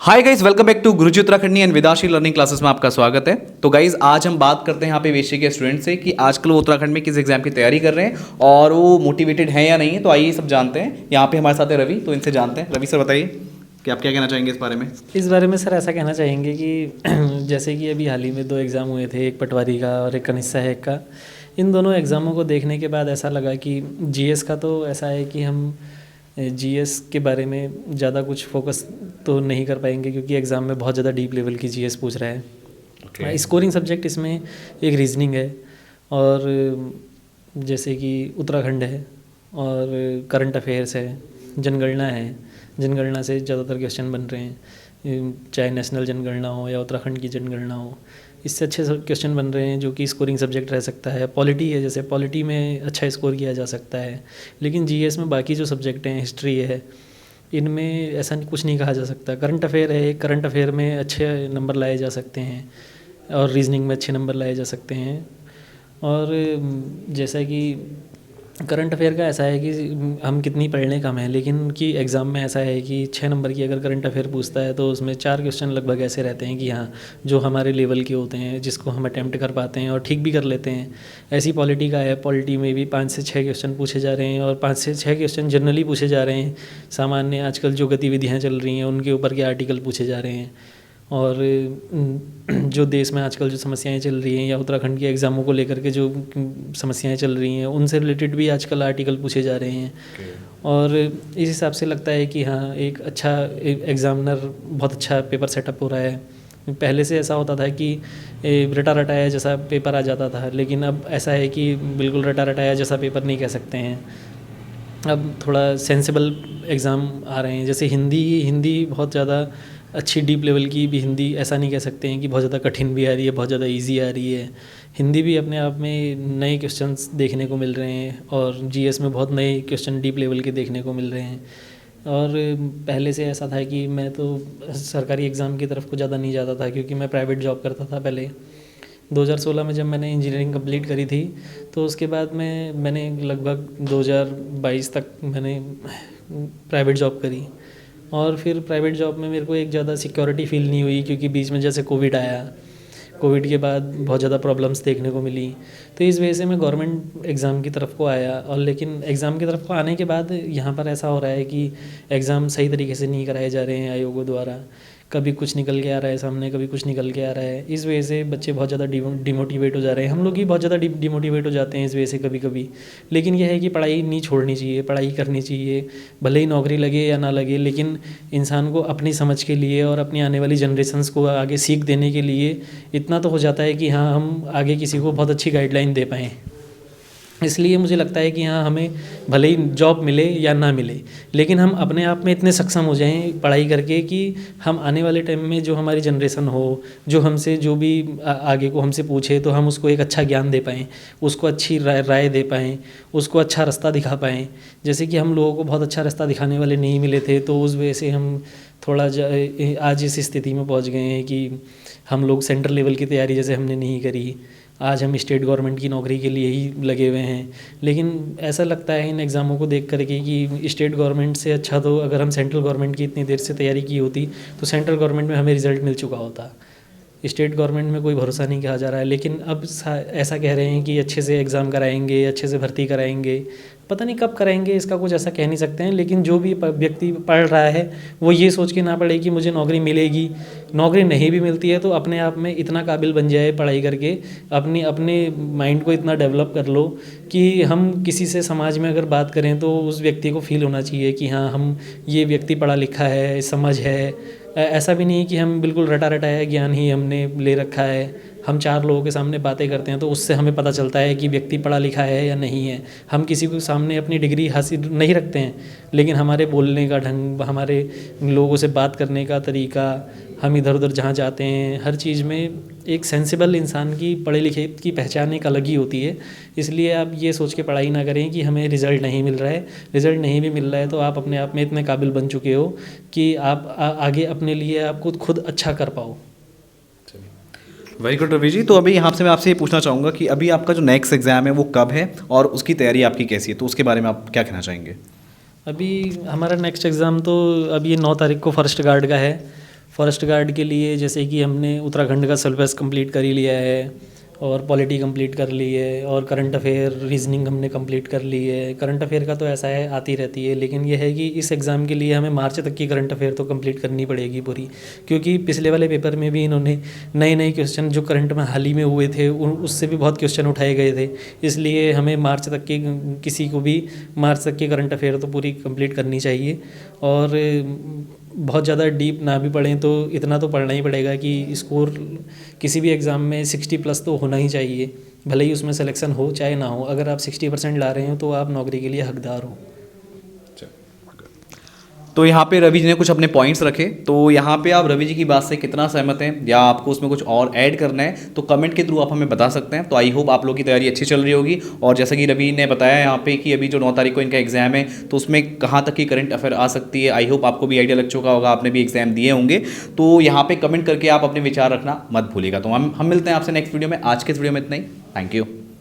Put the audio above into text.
Hi guys, welcome back to Guruji Uttarakhandi and विदाशी learning classes में आपका स्वागत है। तो गाइज आज हम बात करते हैं यहाँ पे वेश्य के स्टूडेंट से कि आजकल वो उत्तराखंड में किस एग्जाम की तैयारी कर रहे हैं और वो मोटिवेटेड है या नहीं है। तो आइए सब जानते हैं। यहाँ पे हमारे साथ है रवि, तो इनसे जानते हैं। रवि सर बताइए कि आप क्या कहना चाहेंगे इस बारे में। इस बारे में सर ऐसा कहना चाहेंगे कि जैसे कि अभी हाल ही में 2 एग्ज़ाम हुए थे, एक पटवारी का और एक कनिष्ठा हैक का। इन दोनों एग्ज़ामों को देखने के बाद ऐसा लगा कि जीएस का तो ऐसा है कि हम जीएस के बारे में ज़्यादा कुछ फोकस तो नहीं कर पाएंगे, क्योंकि एग्ज़ाम में बहुत ज़्यादा डीप लेवल की जीएस पूछ रहा है। स्कोरिंग सब्जेक्ट इसमें एक रीजनिंग है, और जैसे कि उत्तराखंड है और करंट अफेयर्स है, जनगणना है। जनगणना से ज़्यादातर क्वेश्चन बन रहे हैं, चाहे नेशनल जनगणना हो या उत्तराखंड की जनगणना हो। इससे अच्छे क्वेश्चन बन रहे हैं जो कि स्कोरिंग सब्जेक्ट रह सकता है। पॉलिटी है, जैसे पॉलिटी में अच्छा स्कोर किया जा सकता है। लेकिन जीएस में बाकी जो सब्जेक्ट हैं, हिस्ट्री है, इनमें ऐसा कुछ नहीं कहा जा सकता। करंट अफेयर है, करंट अफेयर में अच्छे नंबर लाए जा सकते हैं और रीजनिंग में अच्छे नंबर लाए जा सकते हैं। और जैसा कि करंट अफेयर का ऐसा है कि हम कितनी पढ़ लें कम है, लेकिन कि एग्ज़ाम में ऐसा है कि 6 नंबर की अगर करंट अफेयर पूछता है तो उसमें 4 क्वेश्चन लगभग ऐसे रहते हैं कि हाँ, जो हमारे लेवल के होते हैं, जिसको हम अटैम्प्ट कर पाते हैं और ठीक भी कर लेते हैं। ऐसी पॉलिटी का है, पॉलिटी में भी 5 से 6 क्वेश्चन पूछे जा रहे हैं, और 5 से 6 क्वेश्चन जनरली पूछे जा रहे हैं। सामान्य आजकल जो गतिविधियाँ चल रही हैं उनके ऊपर के आर्टिकल पूछे जा रहे हैं, और जो देश में आजकल जो समस्याएं चल रही हैं या उत्तराखंड के एग्ज़ामों को लेकर के जो समस्याएं चल रही हैं उनसे रिलेटेड भी आजकल आर्टिकल पूछे जा रहे हैं। और इस हिसाब से लगता है कि हाँ, एक अच्छा एग्ज़ामिनर बहुत अच्छा पेपर सेटअप हो रहा है। पहले से ऐसा होता था कि रटा रटाया जैसा पेपर आ जाता था, लेकिन अब ऐसा है कि बिल्कुल रटा रटाया जैसा पेपर नहीं कह सकते हैं। अब थोड़ा सेंसिबल एग्ज़ाम आ रहे हैं। जैसे हिंदी बहुत ज़्यादा अच्छी डीप लेवल की भी हिंदी ऐसा नहीं कह सकते हैं कि बहुत ज़्यादा कठिन भी आ रही है, बहुत ज़्यादा इजी आ रही है। हिंदी भी अपने आप में नए क्वेश्चंस देखने को मिल रहे हैं, और जीएस में बहुत नए क्वेश्चन डीप लेवल के देखने को मिल रहे हैं। और पहले से ऐसा था कि मैं तो सरकारी एग्ज़ाम की तरफ को ज़्यादा नहीं जाता था, क्योंकि मैं प्राइवेट जॉब करता था पहले। 2016 में जब मैंने इंजीनियरिंग कंप्लीट करी थी, तो उसके बाद मैंने लगभग 2022 तक मैंने प्राइवेट जॉब करी। और फिर प्राइवेट जॉब में मेरे को एक ज़्यादा सिक्योरिटी फील नहीं हुई, क्योंकि बीच में जैसे कोविड आया, कोविड के बाद बहुत ज़्यादा प्रॉब्लम्स देखने को मिली। तो इस वजह से मैं गवर्नमेंट एग्ज़ाम की तरफ को आया। और लेकिन एग्ज़ाम की तरफ को आने के बाद यहाँ पर ऐसा हो रहा है कि एग्ज़ाम सही तरीके से नहीं कराए जा रहे हैं आयोगों द्वारा। कभी कुछ निकल के आ रहा है सामने, कभी कुछ निकल के आ रहा है। इस वजह से बच्चे बहुत ज़्यादा डिमोटिवेट हो जा रहे हैं। हम लोग ही बहुत ज़्यादा डिमोटिवेट हो जाते हैं इस वजह से कभी कभी। लेकिन यह है कि पढ़ाई नहीं छोड़नी चाहिए, पढ़ाई करनी चाहिए। भले ही नौकरी लगे या ना लगे, लेकिन इंसान को अपनी समझ के लिए और अपनी आने वाली जनरेशन्स को आगे सीख देने के लिए इतना तो हो जाता है कि हाँ, हम आगे किसी को बहुत अच्छी गाइडलाइन दे पाएँ। इसलिए मुझे लगता है कि हाँ, हमें भले ही जॉब मिले या ना मिले, लेकिन हम अपने आप में इतने सक्षम हो जाएं पढ़ाई करके कि हम आने वाले टाइम में जो हमारी जनरेशन हो, जो हमसे जो भी आगे को हमसे पूछे, तो हम उसको एक अच्छा ज्ञान दे पाएँ, उसको अच्छी राय दे पाएँ, उसको अच्छा रास्ता दिखा पाएँ। जैसे कि हम लोगों को बहुत अच्छा रास्ता दिखाने वाले नहीं मिले थे, तो उस वजह से हम थोड़ा आज इस स्थिति में पहुँच गए हैं कि हम लोग सेंट्रल लेवल की तैयारी जैसे हमने नहीं करी। आज हम स्टेट गवर्नमेंट की नौकरी के लिए ही लगे हुए हैं। लेकिन ऐसा लगता है इन एग्ज़ामों को देख करके कि स्टेट गवर्नमेंट से अच्छा तो अगर हम सेंट्रल गवर्नमेंट की इतनी देर से तैयारी की होती तो सेंट्रल गवर्नमेंट में हमें रिज़ल्ट मिल चुका होता। स्टेट गवर्नमेंट में कोई भरोसा नहीं कहा जा रहा है, लेकिन अब ऐसा कह रहे हैं कि अच्छे से एग्ज़ाम कराएंगे, अच्छे से भर्ती कराएंगे। पता नहीं कब कराएंगे, इसका कुछ ऐसा कह नहीं सकते हैं। लेकिन जो भी व्यक्ति पढ़ रहा है वो ये सोच के ना पढ़े कि मुझे नौकरी मिलेगी। नौकरी नहीं भी मिलती है तो अपने आप में इतना काबिल बन जाए पढ़ाई करके, अपने माइंड को इतना डेवलप कर लो कि हम किसी से समाज में अगर बात करें तो उस व्यक्ति को फील होना चाहिए कि हाँ, हम ये व्यक्ति पढ़ा लिखा है, समझ है। ऐसा भी नहीं कि हम बिल्कुल रटा रटाया ज्ञान ही हमने ले रखा है। हम 4 लोगों के सामने बातें करते हैं तो उससे हमें पता चलता है कि व्यक्ति पढ़ा लिखा है या नहीं है। हम किसी को सामने अपनी डिग्री हासिल नहीं रखते हैं, लेकिन हमारे बोलने का ढंग, हमारे लोगों से बात करने का तरीका, हम इधर उधर जहाँ जाते हैं, हर चीज़ में एक सेंसिबल इंसान की, पढ़े लिखे की पहचान एक अलग ही होती है। इसलिए आप ये सोच के पढ़ाई ना करें कि हमें रिज़ल्ट नहीं मिल रहा है। रिज़ल्ट नहीं भी मिल रहा है तो आप अपने आप में इतने काबिल बन चुके हो कि आप आगे अपने लिए आप खुद अच्छा कर पाओ। Very good Ravi ji. तो अभी यहाँ से मैं आपसे ये पूछना चाहूँगा कि अभी आपका जो नेक्स्ट एग्ज़ाम है वो कब है और उसकी तैयारी आपकी कैसी है, तो उसके बारे में आप क्या कहना चाहेंगे। अभी हमारा नेक्स्ट एग्ज़ाम तो अभी 9 तारीख को फर्स्ट गार्ड का है। फॉरेस्ट गार्ड के लिए जैसे कि हमने उत्तराखंड का सिलेबस कंप्लीट कर ही लिया है और पॉलिटी कंप्लीट कर ली है और करंट अफेयर रीजनिंग हमने कंप्लीट कर ली है। करंट अफेयर का तो ऐसा है आती रहती है, लेकिन यह है कि इस एग्ज़ाम के लिए हमें मार्च तक की करंट अफेयर तो कंप्लीट करनी पड़ेगी पूरी, क्योंकि पिछले वाले पेपर में भी इन्होंने नए नए क्वेश्चन जो करंट में हाल ही में हुए थे उससे भी बहुत क्वेश्चन उठाए गए थे। इसलिए हमें मार्च तक की, किसी को भी मार्च तक की करंट अफेयर तो पूरी कंप्लीट करनी चाहिए। और बहुत ज़्यादा डीप ना भी पढ़ें तो इतना तो पढ़ना ही पड़ेगा कि स्कोर किसी भी एग्ज़ाम में 60+ तो होना ही चाहिए, भले ही उसमें सिलेक्शन हो चाहे ना हो। अगर आप 60% ला रहे हो तो आप नौकरी के लिए हकदार हो। तो यहाँ पे रवि जी ने कुछ अपने पॉइंट्स रखे, तो यहाँ पे आप रवि जी की बात से कितना सहमत हैं या आपको उसमें कुछ और ऐड करना है तो कमेंट के थ्रू आप हमें बता सकते हैं। तो आई होप आप लोगों की तैयारी अच्छी चल रही होगी। और जैसा कि रवि ने बताया यहाँ पे कि अभी जो 9 तारीख को इनका एग्जाम है तो उसमें कहाँ तक की करंट अफेयर आ सकती है, आई होप आपको भी आइडिया लग चुका होगा, आपने भी एग्जाम दिए होंगे। तो यहाँ पे कमेंट करके आप अपने विचार रखना मत भूलिएगा। तो हम मिलते हैं आपसे नेक्स्ट वीडियो में। आज के इस वीडियो में इतना ही। Thank you.